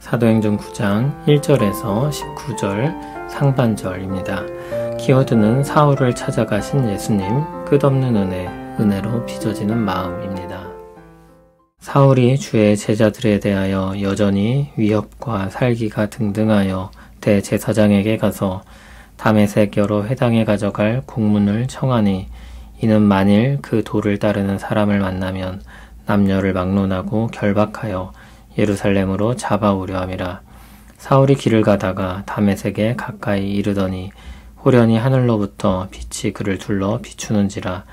사도행전 9장 1절에서 19절 상반절입니다. 키워드는 사울을 찾아가신 예수님, 끝없는 은혜로 빚어지는 마음입니다. 사울이 주의 제자들에 대하여 여전히 위협과 살기가 등등하여 대제사장에게 가서 다메섹 여러 회당에 가져갈 공문을 청하니, 이는 만일 그 도를 따르는 사람을 만나면 남녀를 막론하고 결박하여 예루살렘으로 잡아오려 함이라. 사울이 길을 가다가 다메섹에 가까이 이르더니 호련히 하늘로부터 빛이 그를 둘러 비추는지라.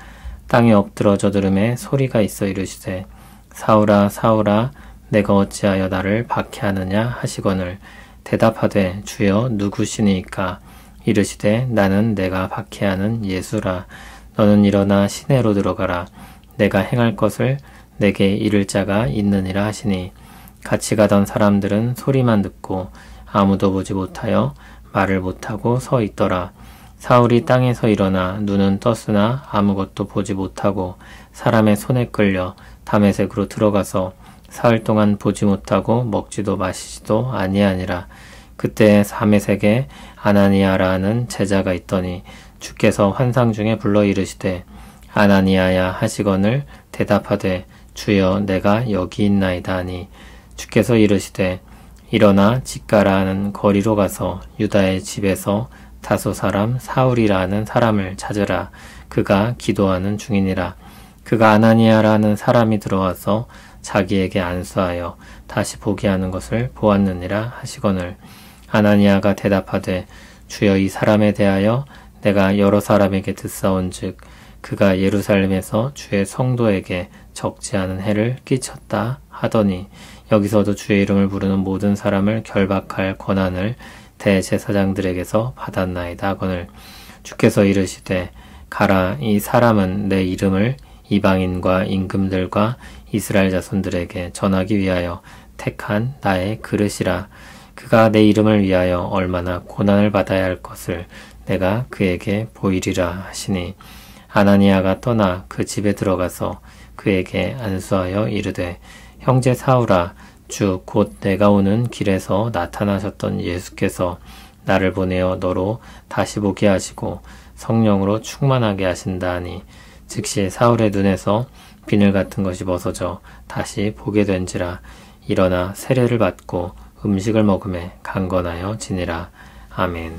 땅에 엎드러져 들음에 소리가 있어 이르시되, 사울아 사울아 내가 어찌하여 나를 박해하느냐 하시거늘, 대답하되 주여 누구시니이까? 이르시되 나는 내가 박해하는 예수라. 너는 일어나 시내로 들어가라. 내가 행할 것을 내게 이를 자가 있느니라 하시니, 같이 가던 사람들은 소리만 듣고 아무도 보지 못하여 말을 못하고 서 있더라. 사울이 땅에서 일어나 눈은 떴으나 아무것도 보지 못하고 사람의 손에 끌려 다메섹으로 들어가서 사흘 동안 보지 못하고 먹지도 마시지도 아니하니라. 그때 다메섹에 아나니아라는 제자가 있더니 주께서 환상 중에 불러 이르시되, 아나니아야 하시거늘, 대답하되 주여 내가 여기 있나이다 하니, 주께서 이르시되 일어나 직가라는 거리로 가서 유다의 집에서 다소 사람 사울이라는 사람을 찾으라. 그가 기도하는 중이니라. 그가 아나니아라는 사람이 들어와서 자기에게 안수하여 다시 보게 하는 것을 보았느니라 하시거늘, 아나니아가 대답하되 주여 이 사람에 대하여 내가 여러 사람에게 듣사온즉 그가 예루살렘에서 주의 성도에게 적지 않은 해를 끼쳤다 하더니, 여기서도 주의 이름을 부르는 모든 사람을 결박할 권한을 대제사장들에게서 받았나이다 하거늘, 주께서 이르시되 가라. 이 사람은 내 이름을 이방인과 임금들과 이스라엘 자손들에게 전하기 위하여 택한 나의 그릇이라. 그가 내 이름을 위하여 얼마나 고난을 받아야 할 것을 내가 그에게 보이리라 하시니, 아나니아가 떠나 그 집에 들어가서 그에게 안수하여 이르되, 형제 사울아, 주 곧 내가 오는 길에서 나타나셨던 예수께서 나를 보내어 너로 다시 보게 하시고 성령으로 충만하게 하신다 하니, 즉시 사울의 눈에서 비늘 같은 것이 벗어져 다시 보게 된지라. 일어나 세례를 받고 음식을 먹음에 강건하여 지니라. 아멘.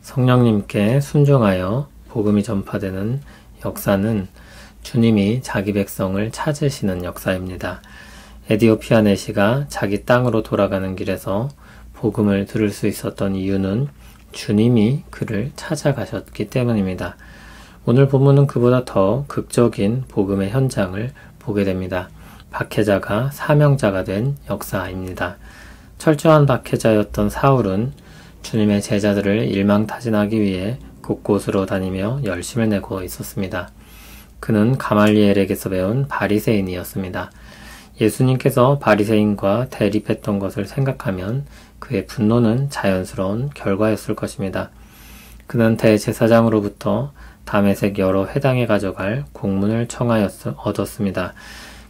성령님께 순종하여 복음이 전파되는 역사는 주님이 자기 백성을 찾으시는 역사입니다. 에디오피아 내시가 자기 땅으로 돌아가는 길에서 복음을 들을 수 있었던 이유는 주님이 그를 찾아가셨기 때문입니다. 오늘 본문은 그보다 더 극적인 복음의 현장을 보게 됩니다. 박해자가 사명자가 된 역사입니다. 철저한 박해자였던 사울은 주님의 제자들을 일망타진하기 위해 곳곳으로 다니며 열심을 내고 있었습니다. 그는 가말리엘에게서 배운 바리새인이었습니다. 예수님께서 바리새인과 대립했던 것을 생각하면 그의 분노는 자연스러운 결과였을 것입니다. 그는 대제사장으로부터 다메섹 여러 회당에 가져갈 공문을 청하여 얻었습니다.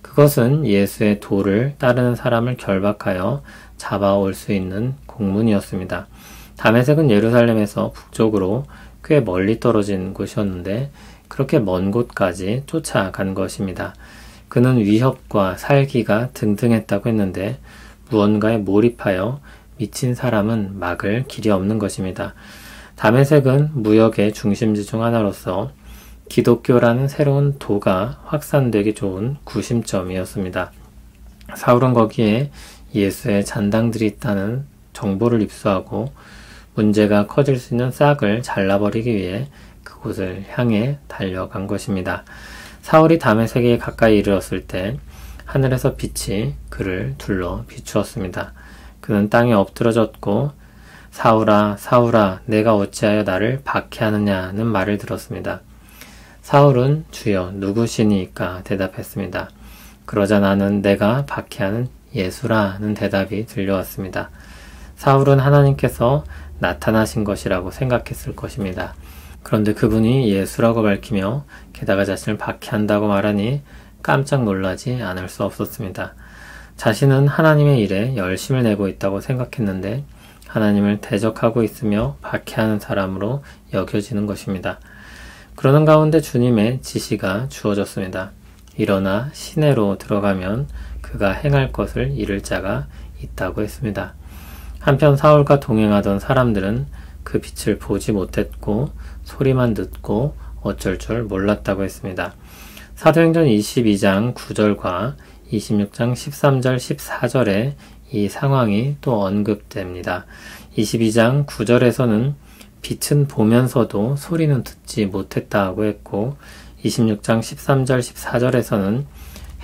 그것은 예수의 도를 따르는 사람을 결박하여 잡아올 수 있는 공문이었습니다. 다메섹은 예루살렘에서 북쪽으로 꽤 멀리 떨어진 곳이었는데 그렇게 먼 곳까지 쫓아간 것입니다. 그는 위협과 살기가 등등했다고 했는데 무언가에 몰입하여 미친 사람은 막을 길이 없는 것입니다. 다메섹은 무역의 중심지 중 하나로서 기독교라는 새로운 도가 확산되기 좋은 구심점이었습니다. 사울은 거기에 예수의 잔당들이 있다는 정보를 입수하고 문제가 커질 수 있는 싹을 잘라버리기 위해 그곳을 향해 달려간 것입니다. 사울이 다메섹에 가까이 이르렀을 때 하늘에서 빛이 그를 둘러 비추었습니다. 그는 땅에 엎드러졌고 사울아 사울아 내가 어찌하여 나를 박해하느냐는 말을 들었습니다. 사울은 주여 누구시니까 대답했습니다. 그러자 나는 내가 박해하는 예수라는 대답이 들려왔습니다. 사울은 하나님께서 나타나신 것이라고 생각했을 것입니다. 그런데 그분이 예수라고 밝히며 게다가 자신을 박해한다고 말하니 깜짝 놀라지 않을 수 없었습니다. 자신은 하나님의 일에 열심을 내고 있다고 생각했는데 하나님을 대적하고 있으며 박해하는 사람으로 여겨지는 것입니다. 그러는 가운데 주님의 지시가 주어졌습니다. 일어나 시내로 들어가면 그가 행할 것을 이룰 자가 있다고 했습니다. 한편 사울과 동행하던 사람들은 그 빛을 보지 못했고 소리만 듣고 어쩔 줄 몰랐다고 했습니다. 사도행전 22장 9절과 26장 13절 14절에 이 상황이 또 언급됩니다. 22장 9절에서는 빛은 보면서도 소리는 듣지 못했다고 했고 26장 13절 14절에서는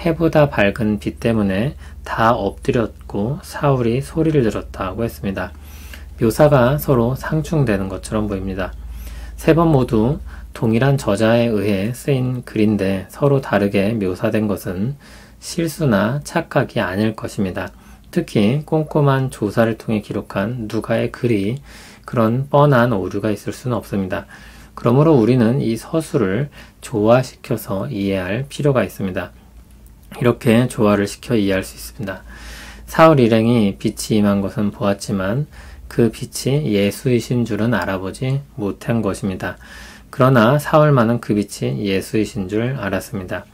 해보다 밝은 빛 때문에 다 엎드렸고 사울이 소리를 들었다고 했습니다. 묘사가 서로 상충되는 것처럼 보입니다. 세 번 모두 동일한 저자에 의해 쓰인 글인데 서로 다르게 묘사된 것은 실수나 착각이 아닐 것입니다. 특히 꼼꼼한 조사를 통해 기록한 누가의 글이 그런 뻔한 오류가 있을 수는 없습니다. 그러므로 우리는 이 서술을 조화시켜서 이해할 필요가 있습니다. 이렇게 조화를 시켜 이해할 수 있습니다. 사울 일행이 빛이 임한 것은 보았지만 그 빛이 예수이신 줄은 알아보지 못한 것입니다. 그러나 사울만은 그 빛이 예수이신 줄 알았습니다.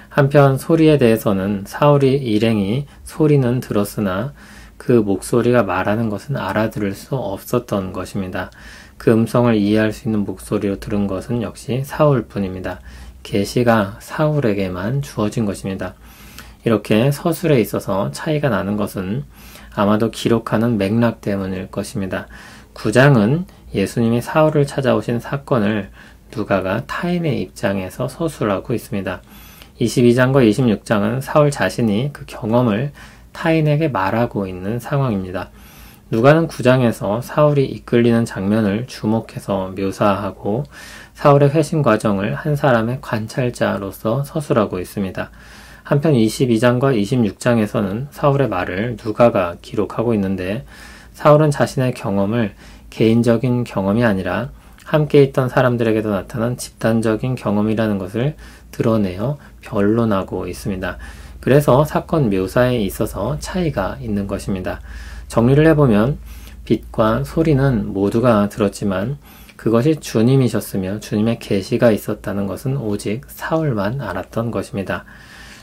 한편 소리에 대해서는 사울이 일행이 소리는 들었으나 그 목소리가 말하는 것은 알아들을 수 없었던 것입니다. 그 음성을 이해할 수 있는 목소리로 들은 것은 역시 사울뿐입니다. 계시가 사울에게만 주어진 것입니다. 이렇게 서술에 있어서 차이가 나는 것은 아마도 기록하는 맥락 때문일 것입니다. 9장은 예수님이 사울을 찾아오신 사건을 누가가 타인의 입장에서 서술하고 있습니다. 22장과 26장은 사울 자신이 그 경험을 타인에게 말하고 있는 상황입니다. 누가는 9장에서 사울이 이끌리는 장면을 주목해서 묘사하고 사울의 회심 과정을 한 사람의 관찰자로서 서술하고 있습니다. 한편 22장과 26장에서는 사울의 말을 누가가 기록하고 있는데 사울은 자신의 경험을 개인적인 경험이 아니라 함께 있던 사람들에게도 나타난 집단적인 경험이라는 것을 드러내어 변론하고 있습니다. 그래서 사건 묘사에 있어서 차이가 있는 것입니다. 정리를 해보면 빛과 소리는 모두가 들었지만 그것이 주님이셨으며 주님의 계시가 있었다는 것은 오직 사울만 알았던 것입니다.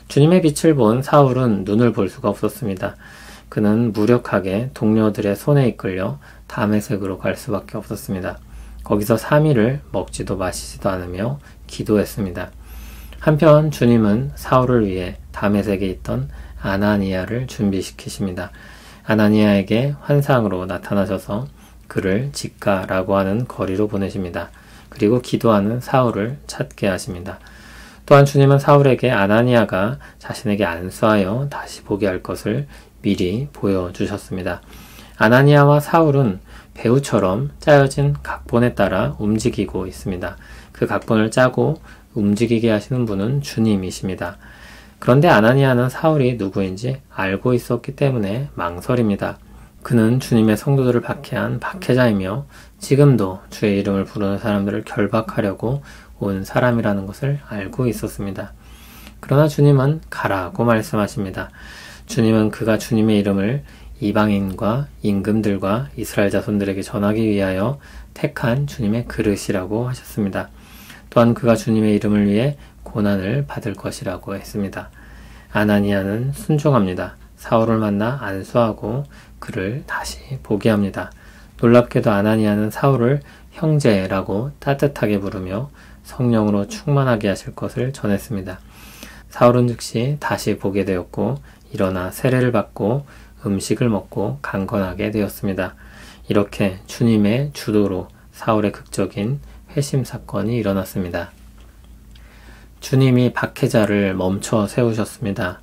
주님의 빛을 본 사울은 눈을 볼 수가 없었습니다. 그는 무력하게 동료들의 손에 이끌려 다메섹으로 갈 수밖에 없었습니다. 거기서 3일을 먹지도 마시지도 않으며 기도했습니다. 한편 주님은 사울을 위해 다메섹에 있던 아나니아를 준비시키십니다. 아나니아에게 환상으로 나타나셔서 그를 직가라고 하는 거리로 보내십니다. 그리고 기도하는 사울을 찾게 하십니다. 또한 주님은 사울에게 아나니아가 자신에게 안수하여 다시 보게 할 것을 미리 보여주셨습니다. 아나니아와 사울은 배우처럼 짜여진 각본에 따라 움직이고 있습니다. 그 각본을 짜고 움직이게 하시는 분은 주님이십니다. 그런데 아나니아는 사울이 누구인지 알고 있었기 때문에 망설입니다. 그는 주님의 성도들을 박해한 박해자이며 지금도 주의 이름을 부르는 사람들을 결박하려고 온 사람이라는 것을 알고 있었습니다. 그러나 주님은 가라고 말씀하십니다. 주님은 그가 주님의 이름을 이방인과 임금들과 이스라엘 자손들에게 전하기 위하여 택한 주님의 그릇이라고 하셨습니다. 또한 그가 주님의 이름을 위해 고난을 받을 것이라고 했습니다. 아나니아는 순종합니다. 사울을 만나 안수하고 그를 다시 보게 합니다. 놀랍게도 아나니아는 사울을 형제라고 따뜻하게 부르며 성령으로 충만하게 하실 것을 전했습니다. 사울은 즉시 다시 보게 되었고 일어나 세례를 받고 음식을 먹고 강건하게 되었습니다. 이렇게 주님의 주도로 사울의 극적인 회심 사건이 일어났습니다. 주님이 박해자를 멈춰 세우셨습니다.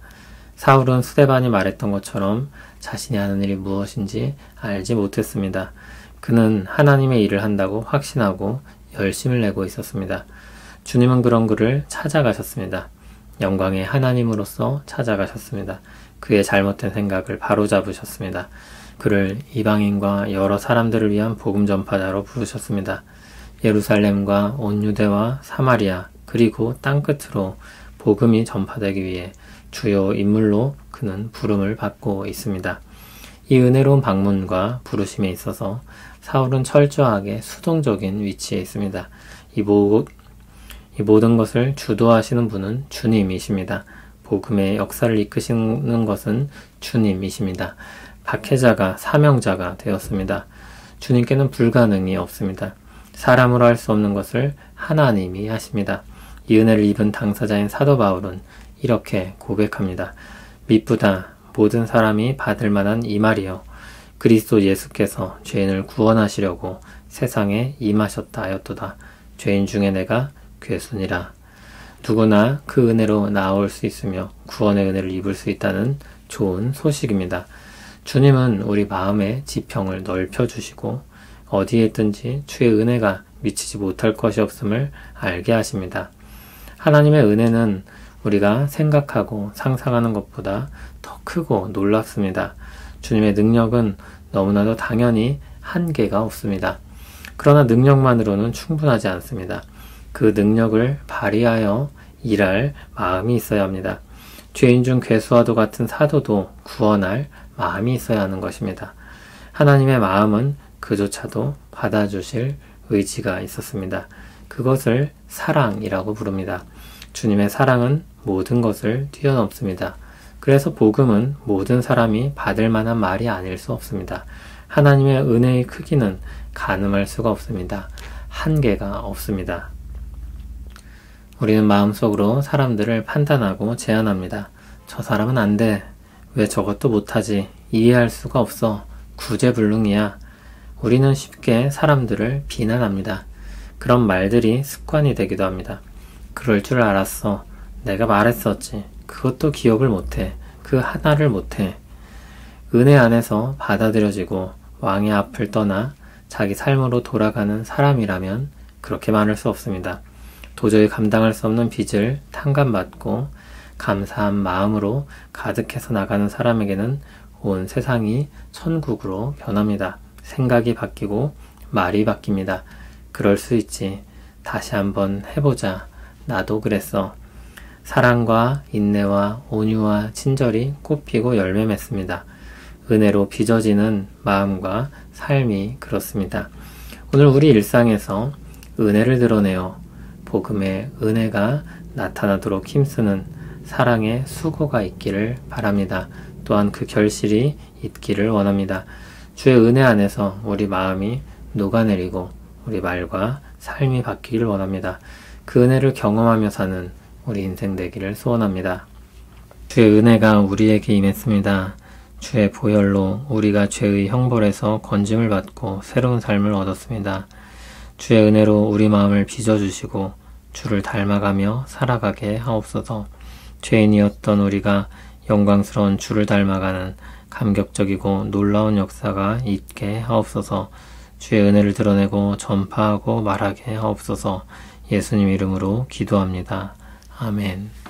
사울은 스데반이 말했던 것처럼 자신이 하는 일이 무엇인지 알지 못했습니다. 그는 하나님의 일을 한다고 확신하고 열심을 내고 있었습니다. 주님은 그런 그를 찾아가셨습니다. 영광의 하나님으로서 찾아가셨습니다. 그의 잘못된 생각을 바로잡으셨습니다. 그를 이방인과 여러 사람들을 위한 복음 전파자로 부르셨습니다. 예루살렘과 온 유대와 사마리아 그리고 땅끝으로 복음이 전파되기 위해 주요 인물로 그는 부름을 받고 있습니다. 이 은혜로운 방문과 부르심에 있어서 사울은 철저하게 수동적인 위치에 있습니다. 이 모든 것을 주도하시는 분은 주님이십니다. 복음의 역사를 이끄시는 것은 주님이십니다. 박해자가 사명자가 되었습니다. 주님께는 불가능이 없습니다. 사람으로 할 수 없는 것을 하나님이 하십니다. 이 은혜를 입은 당사자인 사도 바울은 이렇게 고백합니다. 미쁘다 모든 사람이 받을 만한 이 말이요 그리스도 예수께서 죄인을 구원하시려고 세상에 임하셨다 하였도다. 죄인 중에 내가 괴순이라. 누구나 그 은혜로 나올 수 있으며 구원의 은혜를 입을 수 있다는 좋은 소식입니다. 주님은 우리 마음의 지평을 넓혀주시고 어디에 있든지 주의 은혜가 미치지 못할 것이 없음을 알게 하십니다. 하나님의 은혜는 우리가 생각하고 상상하는 것보다 더 크고 놀랍습니다. 주님의 능력은 너무나도 당연히 한계가 없습니다. 그러나 능력만으로는 충분하지 않습니다. 그 능력을 발휘하여 일할 마음이 있어야 합니다. 죄인 중 괴수와도 같은 사도도 구원할 마음이 있어야 하는 것입니다. 하나님의 마음은 그조차도 받아주실 의지가 있었습니다. 그것을 사랑이라고 부릅니다. 주님의 사랑은 모든 것을 뛰어넘습니다. 그래서 복음은 모든 사람이 받을 만한 말이 아닐 수 없습니다. 하나님의 은혜의 크기는 가늠할 수가 없습니다. 한계가 없습니다. 우리는 마음속으로 사람들을 판단하고 제안합니다. 저 사람은 안 돼. 왜 저것도 못하지? 이해할 수가 없어. 구제불능이야. 우리는 쉽게 사람들을 비난합니다. 그런 말들이 습관이 되기도 합니다. 그럴 줄 알았어. 내가 말했었지. 그것도 기억을 못해. 그 하나를 못해. 은혜 안에서 받아들여지고 왕의 앞을 떠나 자기 삶으로 돌아가는 사람이라면 그렇게 말할 수 없습니다. 도저히 감당할 수 없는 빚을 탕감받고 감사한 마음으로 가득해서 나가는 사람에게는 온 세상이 천국으로 변합니다. 생각이 바뀌고 말이 바뀝니다. 그럴 수 있지. 다시 한번 해보자. 나도 그랬어. 사랑과 인내와 온유와 친절이 꽃피고 열매 맺습니다. 은혜로 빚어지는 마음과 삶이 그렇습니다. 오늘 우리 일상에서 은혜를 드러내어 복음의 은혜가 나타나도록 힘쓰는 사랑의 수고가 있기를 바랍니다. 또한 그 결실이 있기를 원합니다. 주의 은혜 안에서 우리 마음이 녹아내리고 우리 말과 삶이 바뀌기를 원합니다. 그 은혜를 경험하며 사는 우리 인생 되기를 소원합니다. 주의 은혜가 우리에게 임했습니다. 주의 보혈로 우리가 죄의 형벌에서 건짐을 받고 새로운 삶을 얻었습니다. 주의 은혜로 우리 마음을 빚어주시고 주를 닮아가며 살아가게 하옵소서. 죄인이었던 우리가 영광스러운 주를 닮아가는 감격적이고 놀라운 역사가 있게 하옵소서. 주의 은혜를 드러내고 전파하고 말하게 하옵소서. 예수님 이름으로 기도합니다. 아멘.